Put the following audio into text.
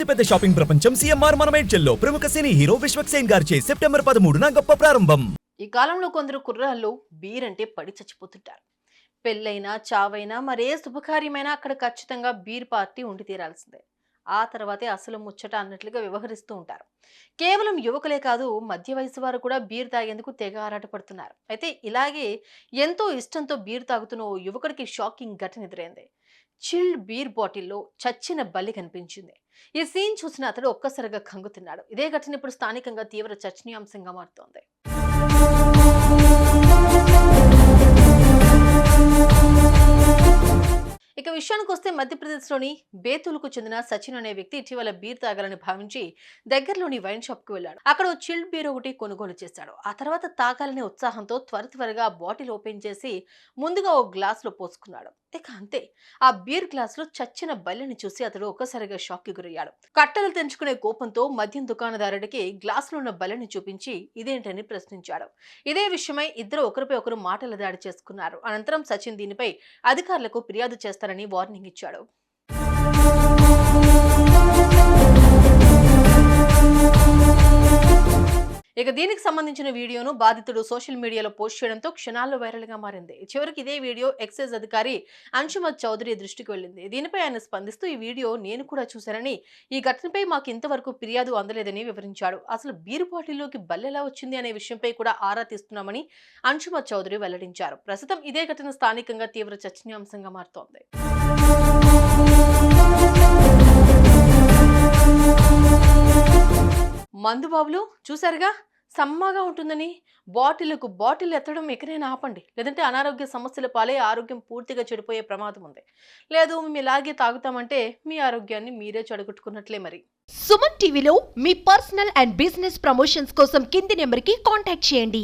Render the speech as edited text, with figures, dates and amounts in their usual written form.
అతిపెద్ద షాపింగ్ ప్రపంచం సిఎంఆర్ మనమేడ్చల్లో ప్రముఖ సినీ హీరో విశ్వక్ సేన్ గారిచే సెప్టెంబర్ 13న గొప్ప ప్రారంభం. ఈ కాలంలో కొందరు కుర్రాళ్ళు బీర్ అంటే పడి చచ్చిపోతుంటారు. పెళ్ళైనా చావైనా మరే శుభకార్యమైనా అక్కడ ఖచ్చితంగా బీర్ పార్టీ ఉండి తీరాల్సిందే. ఆ తర్వాతే అసలు ముచ్చట అన్నట్లుగా వ్యవహరిస్తూ ఉంటారు. కేవలం యువకులే కాదు, మధ్య వయసు వారు కూడా బీర్ తాగేందుకు తెగ ఆరాటపడుతున్నారు. అయితే ఇలాగే ఎంతో ఇష్టంతో బీర్ తాగుతున్న ఓ యువకుడికి షాకింగ్ ఘటన ఎదురైంది. చిల్డ్ బీర్ బాటిల్లో చచ్చిన బల్లి కనిపించింది. ఈ సీన్ చూసిన అతడు ఒక్కసారిగా కంగుతిన్నాడు. ఇదే ఘటన ఇప్పుడు స్థానికంగా తీవ్ర చర్చనీయాంశంగా మారుతోంది. ఇక విషయానికి వస్తే మధ్యప్రదేశ్లోని బేతులకు చెందిన సచిన్ అనే వ్యక్తి ఇటీవల బీర్ తాగాలని భావించి దగ్గరలోని వైన్ షాప్ కు వెళ్ళాడు. అక్కడ ఓ చిల్డ్ బీర్ ఒకటి కొనుగోలు చేశాడు. ఆ తర్వాత తాగాలనే ఉత్సాహంతో త్వరగా బాటిల్ ఓపెన్ చేసి ముందుగా ఓ గ్లాస్ లో పోసుకున్నాడు. ఇక అంతే, ఆ బీర్ గ్లాస్ లో చచ్చిన బల్లిని చూసి అతడు ఒక్కసారిగా షాక్ కి గురయ్యాడు. కట్టలు తెంచుకునే కోపంతో మద్యం దుకాణదారుడికి గ్లాస్ లో ఉన్న బల్లిని చూపించి ఇదేంటని ప్రశ్నించాడు. ఇదే విషయమై ఇద్దరు ఒకరిపై ఒకరు మాటల దాడి చేసుకున్నారు. అనంతరం సచిన్ దీనిపై అధికారులకు ఫిర్యాదు చేస్తారని వార్నింగ్ ఇచ్చాడు. ఇక దీనికి సంబంధించిన వీడియోను బాధితుడు సోషల్ మీడియాలో పోస్ట్ చేయడంతో క్షణాల్లో వైరల్ గా మారింది. చివరికి ఇదే వీడియో ఎక్సైజ్ అధికారి అంశుమత్ చౌదరి దృష్టికి వెళ్ళింది. దీనిపై ఆయన స్పందిస్తూ ఈ వీడియో నేను కూడా చూశానని, ఈ ఘటనపై మాకు ఇంతవరకు ఫిర్యాదు అందలేదని వివరించాడు. అసలు బీరు బాటిల్లోకి బల్లెలా వచ్చింది అనే విషయంపై కూడా ఆరా తీస్తున్నామని అంశుమత్ చౌదరి వెల్లడించారు. ప్రస్తుతం ఇదే ఘటన స్థానికంగా తీవ్ర చర్చనీయాంశంగా మారుతోంది. మందుబాబులు చూసారుగా, సమ్మగా ఉంటుందని బాటిల్ ఎత్తడం ఎక్కడైనా ఆపండి, లేదంటే అనారోగ్య సమస్యల పాలే ఆరోగ్యం పూర్తిగా చెడిపోయే ప్రమాదం ఉంది. లేదు మేము ఇలాగే తాగుతామంటే మీ ఆరోగ్యాన్ని మీరే చెడగొట్టుకున్నట్లే. మరి సుమన్ టీవీలో మీ పర్సనల్ అండ్ బిజినెస్ ప్రమోషన్స్ కోసం కింది నెంబర్కి కాంటాక్ట్ చేయండి.